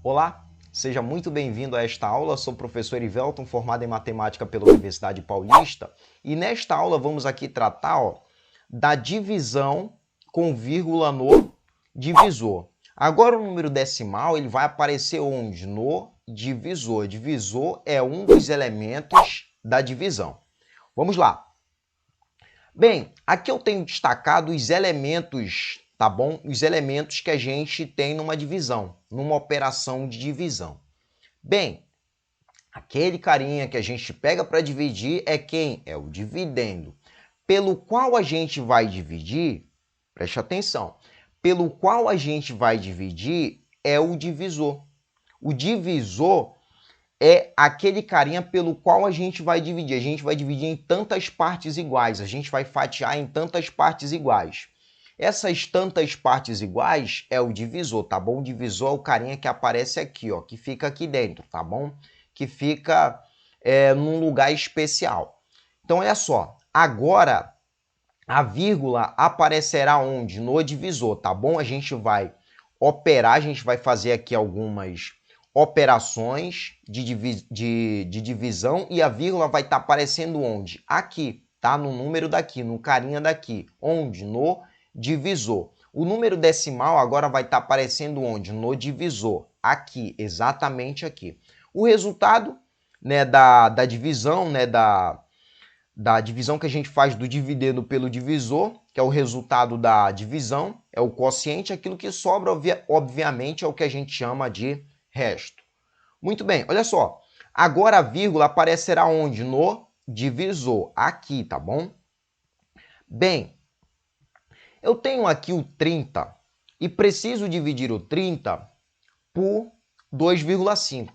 Olá, seja muito bem-vindo a esta aula. Sou o professor Ivelton, formado em Matemática pela Universidade Paulista. E nesta aula vamos aqui tratar da divisão com vírgula no divisor. Agora o número decimal ele vai aparecer onde? No divisor. Divisor é um dos elementos da divisão. Vamos lá. Bem, aqui eu tenho destacado os elementos, tá bom? Os elementos que a gente tem numa divisão, numa operação de divisão. Bem, aquele carinha que a gente pega para dividir é quem? É o dividendo. Pelo qual a gente vai dividir, preste atenção, pelo qual a gente vai dividir é o divisor. O divisor é aquele carinha pelo qual a gente vai dividir. A gente vai dividir em tantas partes iguais, a gente vai fatiar em tantas partes iguais. Essas tantas partes iguais é o divisor, tá bom? O divisor é o carinha que aparece aqui, ó, que fica aqui dentro, tá bom? Que fica num lugar especial. Então, olha só, agora a vírgula aparecerá onde? No divisor, tá bom? A gente vai operar, a gente vai fazer aqui algumas operações de divisão e a vírgula vai estar aparecendo onde? Aqui, tá? No número daqui, no carinha daqui. Onde? No divisor. O número decimal agora vai estar aparecendo onde? No divisor. Aqui, exatamente aqui. O resultado, né, da divisão, né, da divisão que a gente faz do dividendo pelo divisor, que é o resultado da divisão, é o quociente, aquilo que sobra, obviamente, é o que a gente chama de resto. Muito bem, olha só. Agora a vírgula aparecerá onde? No divisor, aqui, tá bom? Bem, eu tenho aqui o 30 e preciso dividir o 30 por 2,5,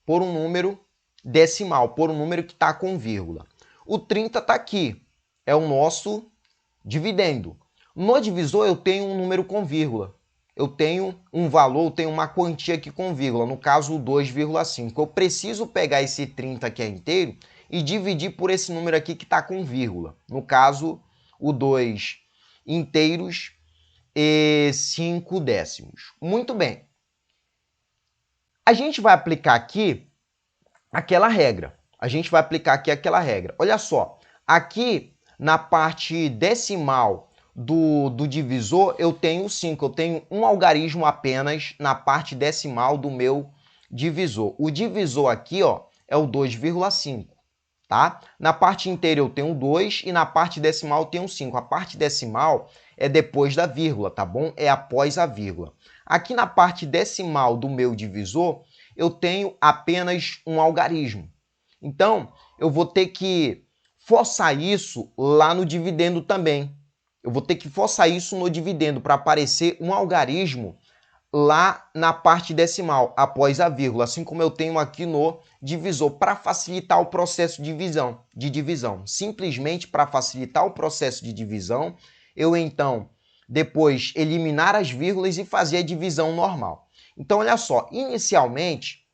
por um número decimal, por um número que está com vírgula. O 30 está aqui, é o nosso dividendo. No divisor eu tenho um número com vírgula. Eu tenho um valor, eu tenho uma quantia aqui com vírgula, no caso o 2,5. Eu preciso pegar esse 30 que é inteiro e dividir por esse número aqui que está com vírgula. No caso, o 2 inteiros e 5 décimos. Muito bem. A gente vai aplicar aqui aquela regra. Olha só, aqui na parte decimal do divisor, eu tenho 5. Eu tenho um algarismo apenas na parte decimal do meu divisor. O divisor aqui, ó, é o 2,5, tá? Na parte inteira eu tenho 2 e na parte decimal eu tenho 5. A parte decimal é depois da vírgula, tá bom? É após a vírgula. Aqui na parte decimal do meu divisor, eu tenho apenas um algarismo. Então, eu vou ter que forçar isso lá no dividendo também. Eu vou ter que forçar isso no dividendo para aparecer um algarismo lá na parte decimal, após a vírgula, assim como eu tenho aqui no divisor, para facilitar o processo de divisão. Simplesmente para facilitar o processo de divisão, eu então, depois, eliminar as vírgulas e fazer a divisão normal. Então, olha só, inicialmente,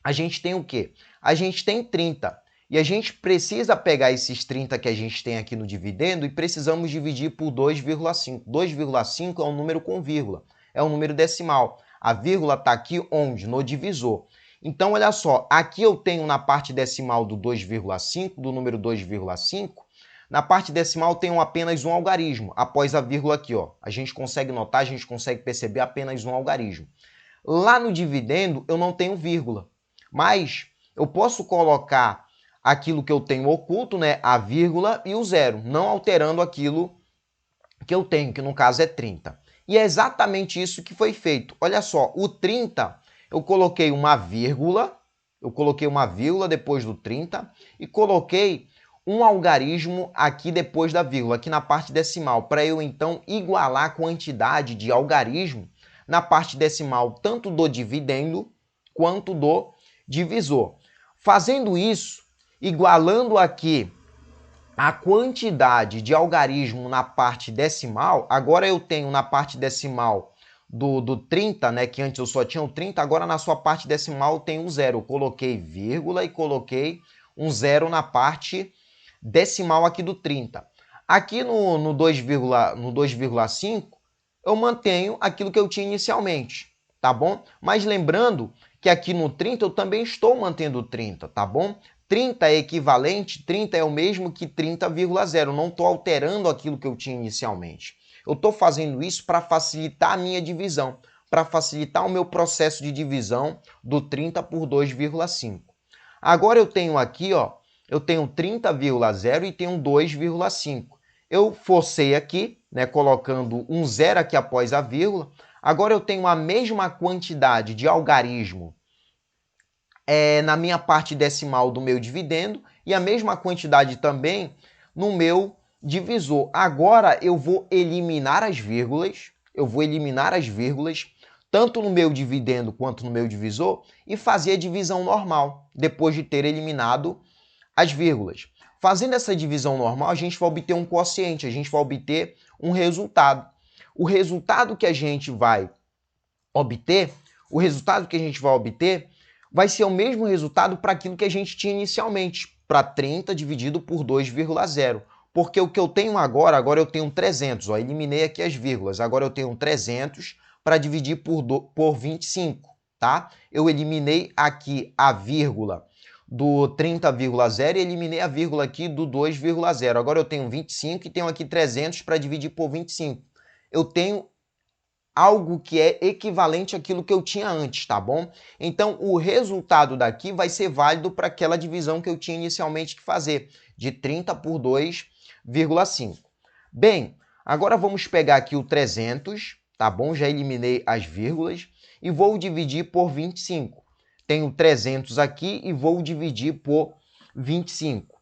a gente tem o quê? A gente tem 30. E a gente precisa pegar esses 30 que a gente tem aqui no dividendo e precisamos dividir por 2,5. 2,5 é um número com vírgula, é um número decimal. A vírgula está aqui onde? No divisor. Então, olha só, aqui eu tenho na parte decimal do 2,5, do número 2,5, na parte decimal eu tenho apenas um algarismo, após a vírgula aqui, ó. A gente consegue notar, a gente consegue perceber apenas um algarismo. Lá no dividendo eu não tenho vírgula, mas eu posso colocar aquilo que eu tenho oculto, né, a vírgula e o zero, não alterando aquilo que eu tenho, que no caso é 30. E é exatamente isso que foi feito. Olha só, o 30, eu coloquei uma vírgula depois do 30 e coloquei um algarismo aqui depois da vírgula, aqui na parte decimal, para eu então igualar a quantidade de algarismo na parte decimal, tanto do dividendo quanto do divisor. Fazendo isso, igualando aqui a quantidade de algarismo na parte decimal, agora eu tenho na parte decimal do 30, né, que antes eu só tinha o 30, agora na sua parte decimal eu tenho o zero. Eu coloquei vírgula e coloquei um zero na parte decimal aqui do 30. Aqui no 2,5 eu mantenho aquilo que eu tinha inicialmente. tá bom? Mas lembrando que aqui no 30 eu também estou mantendo 30, tá bom? 30 é equivalente, 30 é o mesmo que 30,0. Não estou alterando aquilo que eu tinha inicialmente. Eu estou fazendo isso para facilitar a minha divisão, para facilitar o meu processo de divisão do 30 por 2,5. Agora eu tenho aqui, ó, eu tenho 30,0 e tenho 2,5. Eu forcei aqui, né, colocando um zero aqui após a vírgula. Agora eu tenho a mesma quantidade de algarismo na minha parte decimal do meu dividendo e a mesma quantidade também no meu divisor. Agora eu vou eliminar as vírgulas, tanto no meu dividendo quanto no meu divisor, e fazer a divisão normal, depois de ter eliminado as vírgulas. Fazendo essa divisão normal, a gente vai obter um quociente, a gente vai obter um resultado. O resultado que a gente vai obter, vai ser o mesmo resultado para aquilo que a gente tinha inicialmente, para 30 dividido por 2,0. Porque o que eu tenho agora eu tenho 300, ó, eliminei aqui as vírgulas, agora eu tenho 300 para dividir por 25, tá? Eu eliminei aqui a vírgula do 30,0 e eliminei a vírgula aqui do 2,0. Agora eu tenho 25 e tenho aqui 300 para dividir por 25. Eu tenho algo que é equivalente àquilo que eu tinha antes, tá bom? Então, o resultado daqui vai ser válido para aquela divisão que eu tinha inicialmente que fazer, de 30 por 2,5. Bem, agora vamos pegar aqui o 300, tá bom? Já eliminei as vírgulas e vou dividir por 25. Tenho 300 aqui e vou dividir por 25.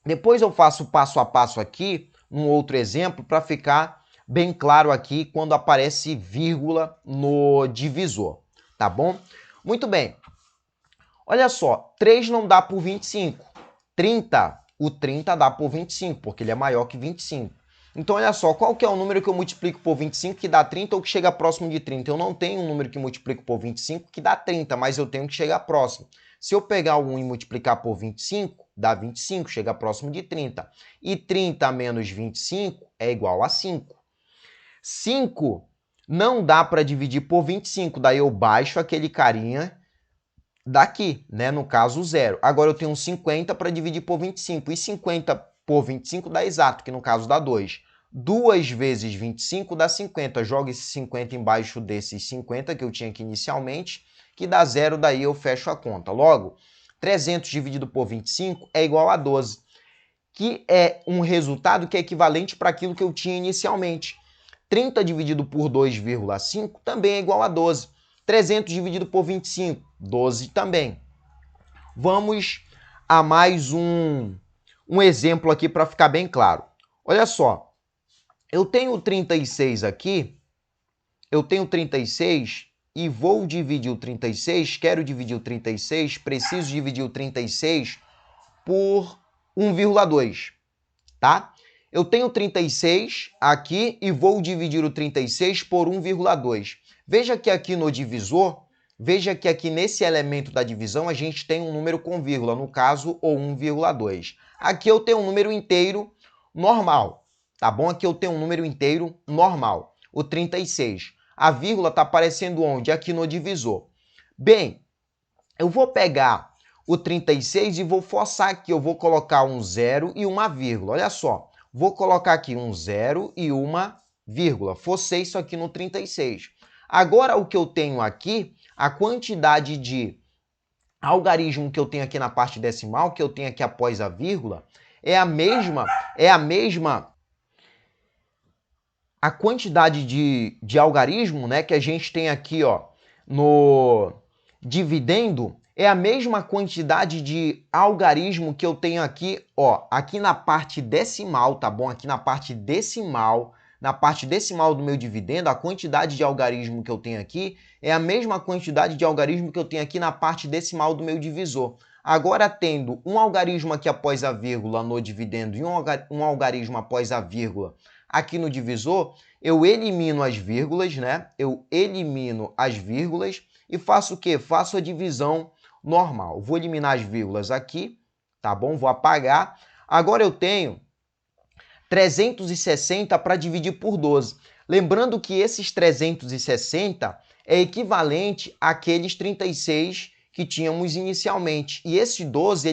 Depois eu faço passo a passo aqui, um outro exemplo, para ficar bem claro aqui quando aparece vírgula no divisor, tá bom? Muito bem. Olha só, 3 não dá por 25. O 30 dá por 25, porque ele é maior que 25. Então, olha só, qual que é o número que eu multiplico por 25 que dá 30 ou que chega próximo de 30? Eu não tenho um número que multiplico por 25 que dá 30, mas eu tenho que chegar próximo. Se eu pegar o 1 e multiplicar por 25, dá 25, chega próximo de 30. E 30 menos 25 é igual a 5. 5 não dá para dividir por 25, daí eu baixo aquele carinha daqui, né? No caso, 0. Agora eu tenho 50 para dividir por 25, e 50 por 25 dá exato, que no caso dá 2. 2 vezes 25 dá 50. Joga esse 50 embaixo desses 50 que eu tinha aqui inicialmente, que dá 0, daí eu fecho a conta. Logo, 300 dividido por 25 é igual a 12, que é um resultado que é equivalente para aquilo que eu tinha inicialmente. 30 dividido por 2,5 também é igual a 12. 300 dividido por 25, 12 também. Vamos a mais um exemplo aqui para ficar bem claro. Olha só, eu tenho 36 aqui, e vou dividir o 36, quero dividir o 36, preciso dividir o 36 por 1,2, tá? Eu tenho 36 aqui e vou dividir o 36 por 1,2. Veja que aqui no divisor, veja que aqui nesse elemento da divisão a gente tem um número com vírgula, no caso, o 1,2. Aqui eu tenho um número inteiro normal, tá bom? Aqui eu tenho um número inteiro normal, o 36. A vírgula está aparecendo onde? Aqui no divisor. Bem, eu vou pegar o 36 e vou forçar aqui, eu vou colocar um zero e uma vírgula. Olha só, vou colocar aqui um zero e uma vírgula. Forcei isso aqui no 36. Agora, o que eu tenho aqui, a quantidade de algarismo que eu tenho aqui na parte decimal, que eu tenho aqui após a vírgula, a quantidade de algarismo, né, que a gente tem aqui, ó, no dividendo, é a mesma quantidade de algarismo que eu tenho aqui, ó, aqui na parte decimal, tá bom? Aqui na parte decimal do meu dividendo, a quantidade de algarismo que eu tenho aqui é a mesma quantidade de algarismo que eu tenho aqui na parte decimal do meu divisor. Agora, tendo um algarismo aqui após a vírgula no dividendo e um algarismo após a vírgula aqui no divisor, eu elimino as vírgulas, né? Eu elimino as vírgulas e faço o quê? Faço a divisão normal. Vou eliminar as vírgulas aqui, tá bom? Vou apagar. Agora eu tenho 360 para dividir por 12. Lembrando que esses 360 é equivalente àqueles 36 que tínhamos inicialmente. E esse 12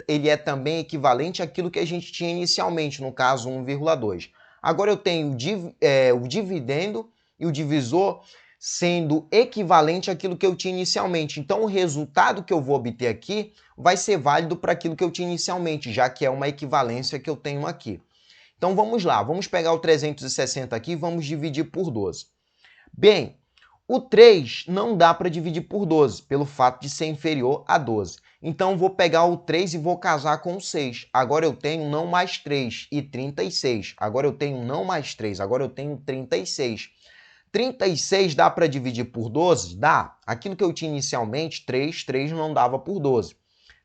ele é também equivalente àquilo que a gente tinha inicialmente, no caso 1,2. Agora eu tenho o dividendo e o divisor sendo equivalente àquilo que eu tinha inicialmente. Então o resultado que eu vou obter aqui vai ser válido para aquilo que eu tinha inicialmente, já que é uma equivalência que eu tenho aqui. Então vamos lá, vamos pegar o 360 aqui e vamos dividir por 12. Bem, o 3 não dá para dividir por 12, pelo fato de ser inferior a 12. Então, vou pegar o 3 e vou casar com o 6. Agora eu tenho não mais 3 e 36. Agora eu tenho não mais 3, agora eu tenho 36. 36 dá para dividir por 12? Dá. Aquilo que eu tinha inicialmente, 3 não dava por 12.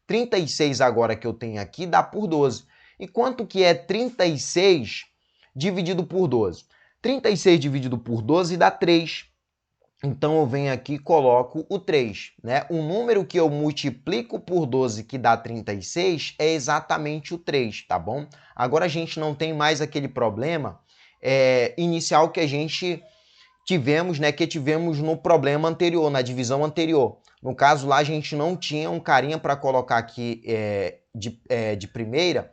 36 agora que eu tenho aqui dá por 12. E quanto que é 36 dividido por 12? 36 dividido por 12 dá 3. Então, eu venho aqui e coloco o 3, né? O número que eu multiplico por 12, que dá 36, é exatamente o 3, tá bom? Agora, a gente não tem mais aquele problema inicial que a gente tivemos, né? Que tivemos no problema anterior, na divisão anterior. No caso, lá a gente não tinha um carinha para colocar aqui de primeira,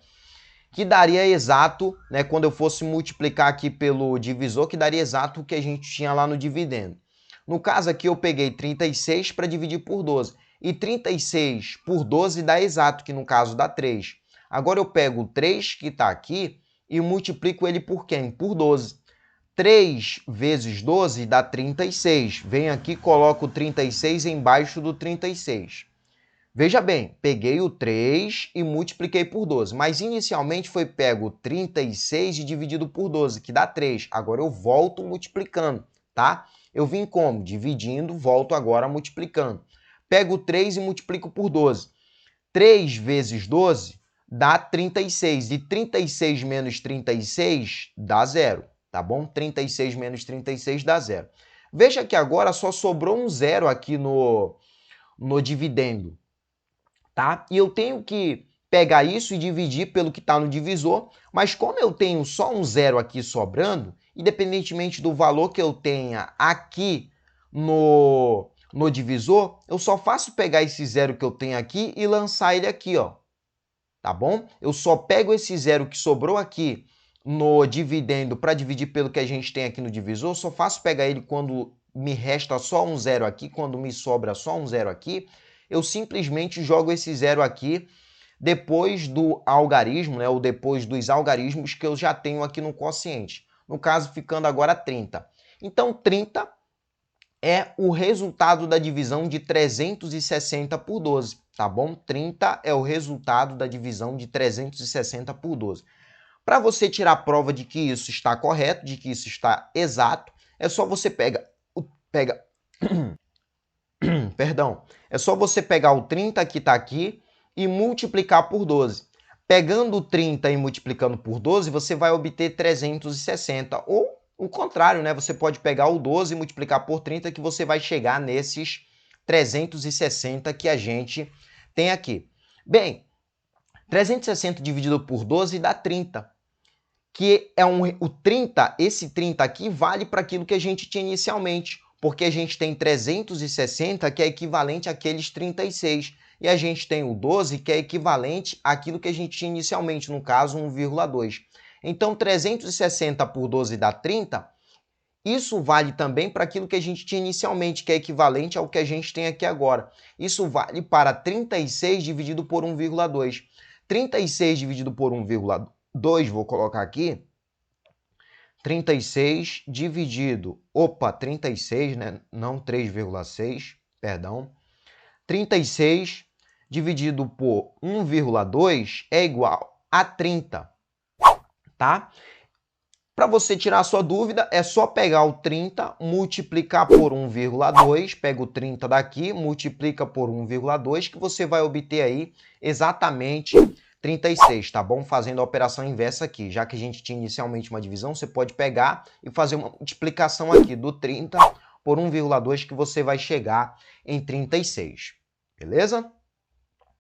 que daria exato, né? Quando eu fosse multiplicar aqui pelo divisor, que daria exato o que a gente tinha lá no dividendo. No caso aqui, eu peguei 36 para dividir por 12. E 36 por 12 dá exato, que no caso dá 3. Agora eu pego o 3 que está aqui e multiplico ele por quem? Por 12. 3 vezes 12 dá 36. Venho aqui e coloco 36 embaixo do 36. Veja bem, peguei o 3 e multipliquei por 12. Mas inicialmente foi pego 36 e dividido por 12, que dá 3. Agora eu volto multiplicando, tá? Eu vim como? Dividindo, volto agora multiplicando. Pego 3 e multiplico por 12. 3 vezes 12 dá 36. E 36 menos 36 dá 0, tá bom? 36 menos 36 dá 0. Veja que agora só sobrou um 0 aqui no dividendo, tá? E eu tenho que pegar isso e dividir pelo que está no divisor, mas como eu tenho só um 0 aqui sobrando, independentemente do valor que eu tenha aqui no divisor, eu só faço pegar esse 0 que eu tenho aqui e lançar ele aqui, ó. Tá bom? Eu só pego esse 0 que sobrou aqui no dividendo para dividir pelo que a gente tem aqui no divisor, só faço pegar ele quando me resta só um 0 aqui, quando me sobra só um 0 aqui, eu simplesmente jogo esse 0 aqui depois do algarismo, né, ou depois dos algarismos que eu já tenho aqui no quociente. No caso, ficando agora 30. Então, 30 é o resultado da divisão de 360 por 12, tá bom? 30 é o resultado da divisão de 360 por 12. Para você tirar a prova de que isso está correto, de que isso está exato, é só você Perdão, é só você pegar o 30 que está aqui e multiplicar por 12. Pegando o 30 e multiplicando por 12, você vai obter 360. Ou o contrário, né? Você pode pegar o 12 e multiplicar por 30, que você vai chegar nesses 360 que a gente tem aqui. Bem, 360 dividido por 12 dá 30. Que é o 30, esse 30 aqui vale para aquilo que a gente tinha inicialmente, porque a gente tem 360, que é equivalente àqueles 36, e a gente tem o 12, que é equivalente àquilo que a gente tinha inicialmente, no caso 1,2. Então, 360 por 12 dá 30, isso vale também para aquilo que a gente tinha inicialmente, que é equivalente ao que a gente tem aqui agora. Isso vale para 36 dividido por 1,2. 36 dividido por 1,2, vou colocar aqui, 36 dividido, 36, né? Não 3,6, perdão. 36 dividido por 1,2 é igual a 30, tá? Para você tirar a sua dúvida, é só pegar o 30, multiplicar por 1,2, pega o 30 daqui, multiplica por 1,2, que você vai obter aí exatamente 36, tá bom? Fazendo a operação inversa aqui. Já que a gente tinha inicialmente uma divisão, você pode pegar e fazer uma multiplicação aqui do 30 por 1,2, que você vai chegar em 36. Beleza?